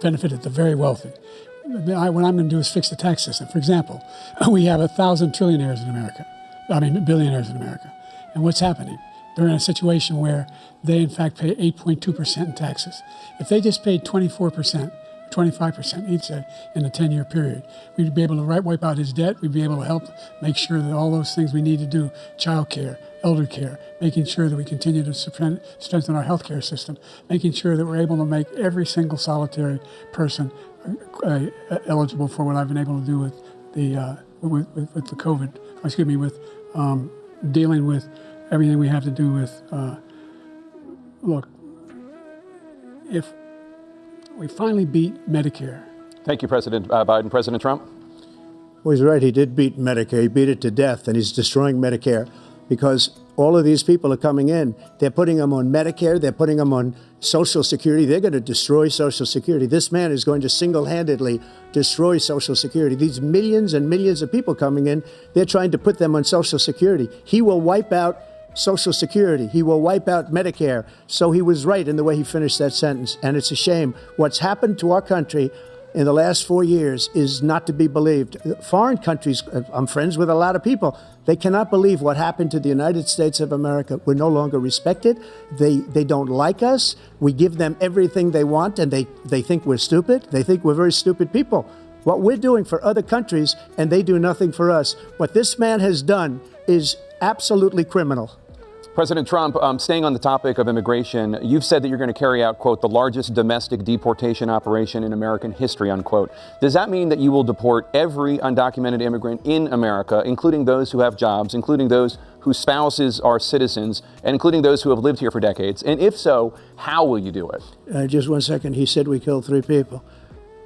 benefited the very wealthy. What I'm going to do is fix the tax system. For example, we have 1,000 trillionaires in America. Billionaires in America. And what's happening? They're in a situation where they, in fact, pay 8.2% in taxes. If they just paid 24%, 25% each in a 10-year period, we'd be able to wipe out his debt. We'd be able to help make sure that all those things we need to do, child care, elder care, making sure that we continue to strengthen our healthcare system, making sure that we're able to make every single solitary person eligible for what I've been able to do with the COVID, with dealing with everything we have to do with, look, if we finally beat Medicare. Thank you, President Biden. President Trump? Well, he's right. He did beat Medicare. He beat it to death, and he's destroying Medicare because all of these people are coming in. They're putting them on Medicare. They're putting them on Social Security. They're going to destroy Social Security. This man is going to single-handedly destroy Social Security. These millions and millions of people coming in, they're trying to put them on Social Security. He will wipe out Social Security. He will wipe out Medicare. So he was right in the way he finished that sentence. And it's a shame. What's happened to our country in the last 4 years is not to be believed. Foreign countries, I'm friends with a lot of people, they cannot believe what happened to the United States of America. We're no longer respected. They don't like us. We give them everything they want, and they think we're stupid. They think we're very stupid people. What we're doing for other countries, and they do nothing for us. What this man has done is absolutely criminal. President Trump, staying on the topic of immigration, you've said that you're going to carry out, quote, the largest domestic deportation operation in American history, unquote. Does that mean that you will deport every undocumented immigrant in America, including those who have jobs, including those whose spouses are citizens, and including those who have lived here for decades? And if so, how will you do it? Just 1 second. He said we killed 3 people.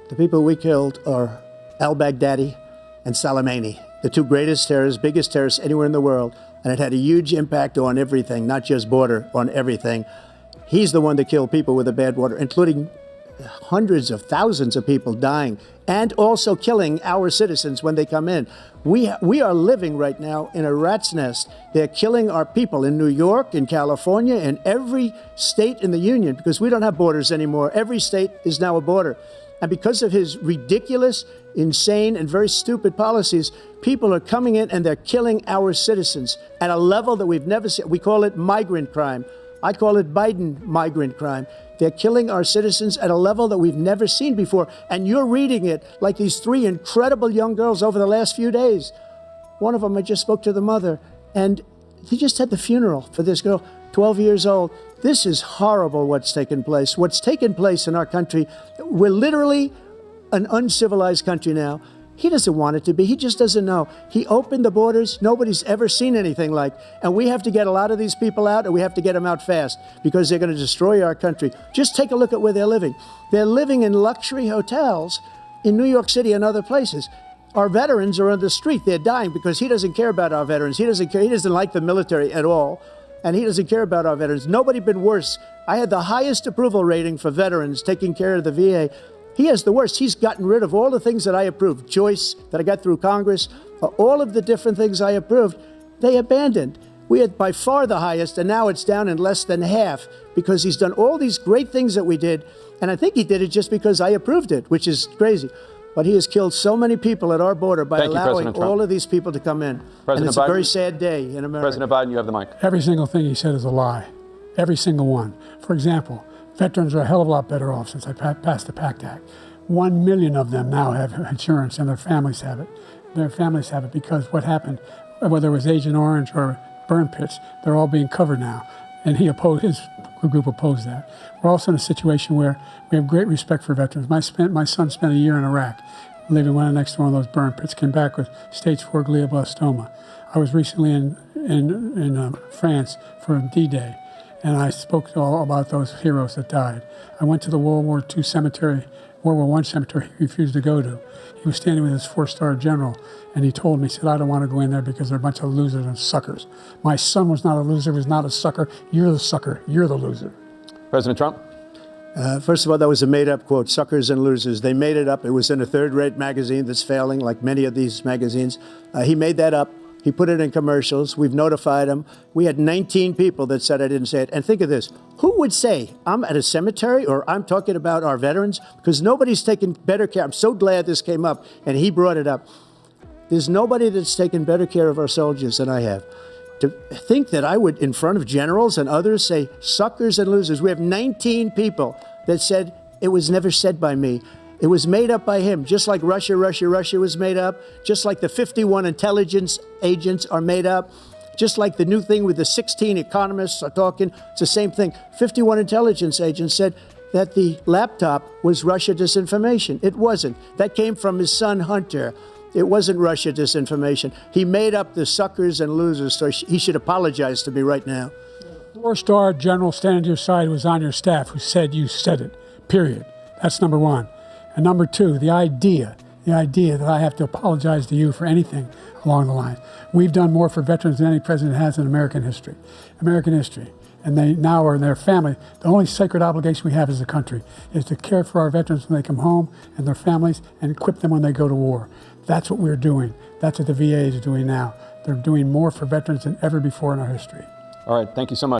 The people we killed are al-Baghdadi and Soleimani, the 2 greatest terrorists, biggest terrorists anywhere in the world. And it had a huge impact on everything, not just border, on everything. He's the one that killed people with the bad water, including hundreds of thousands of people dying, and also killing our citizens when they come in. We are living right now in a rat's nest. They're killing our people in New York, in California, in every state in the union, because we don't have borders anymore. Every state is now a border. And because of his ridiculous, insane, and very stupid policies, people are coming in and they're killing our citizens at a level that we've never seen. We call it migrant crime. I call it Biden migrant crime. They're killing our citizens at a level that we've never seen before. And you're reading it like these 3 incredible young girls over the last few days. One of them, I just spoke to the mother, and he just had the funeral for this girl, 12 years old. This is horrible what's taken place. What's taken place in our country, we're literally an uncivilized country now. He doesn't want it to be. He just doesn't know. He opened the borders. Nobody's ever seen anything like. And we have to get a lot of these people out, and we have to get them out fast because they're going to destroy our country. Just take a look at where they're living. They're living in luxury hotels in New York City and other places. Our veterans are on the street. They're dying because he doesn't care about our veterans. He doesn't care. He doesn't like the military at all. And he doesn't care about our veterans. Nobody been worse. I had the highest approval rating for veterans taking care of the VA. He has the worst. He's gotten rid of all the things that I approved. Choice that I got through Congress, all of the different things I approved, they abandoned. We had by far the highest, and now it's down in less than half because he's done all these great things that we did. And I think he did it just because I approved it, which is crazy. But he has killed so many people at our border by allowing all of these people to come in. And it's a very sad day in America. President Biden, you have the mic. Every single thing he said is a lie. Every single one. For example, veterans are a hell of a lot better off since I passed the PACT Act. 1 million of them now have insurance, and their families have it. Their families have it because what happened, whether it was Agent Orange or burn pits, they're all being covered now. And his group opposed that. We're also in a situation where we have great respect for veterans. My son spent a year in Iraq, living right next to one of those burn pits, came back with stage 4 glioblastoma. I was recently in France for D-Day, and I spoke all about those heroes that died. I went to the World War I cemetery he refused to go to. He was standing with his 4-star general, and he told me, he said, I don't want to go in there because they're a bunch of losers and suckers. My son was not a loser, was not a sucker. You're the sucker. You're the loser. President Trump? First of all, that was a made-up quote, suckers and losers. They made it up. It was in a third-rate magazine that's failing, like many of these magazines. He made that up. He put it in commercials. We've notified him. We had 19 people that said I didn't say it. And think of this. Who would say I'm at a cemetery or I'm talking about our veterans? Because nobody's taken better care. I'm so glad this came up and he brought it up. There's nobody that's taken better care of our soldiers than I have. To think that I would, in front of generals and others, say suckers and losers. We have 19 people that said it was never said by me. It was made up by him, just like Russia was made up, just like the 51 intelligence agents are made up, just like the new thing with the 16 economists are talking. It's the same thing. 51 intelligence agents said that the laptop was Russia disinformation. It wasn't. That came from his son, Hunter. It wasn't Russia disinformation. He made up the suckers and losers, so he should apologize to me right now. Four-star general standing to your side who was on your staff who said you said it, period. That's number one. And number two, the idea that I have to apologize to you for anything along the line. We've done more for veterans than any president has in American history. And they now are in their family. The only sacred obligation we have as a country is to care for our veterans when they come home and their families and equip them when they go to war. That's what we're doing. That's what the VA is doing now. They're doing more for veterans than ever before in our history. All right, thank you so much.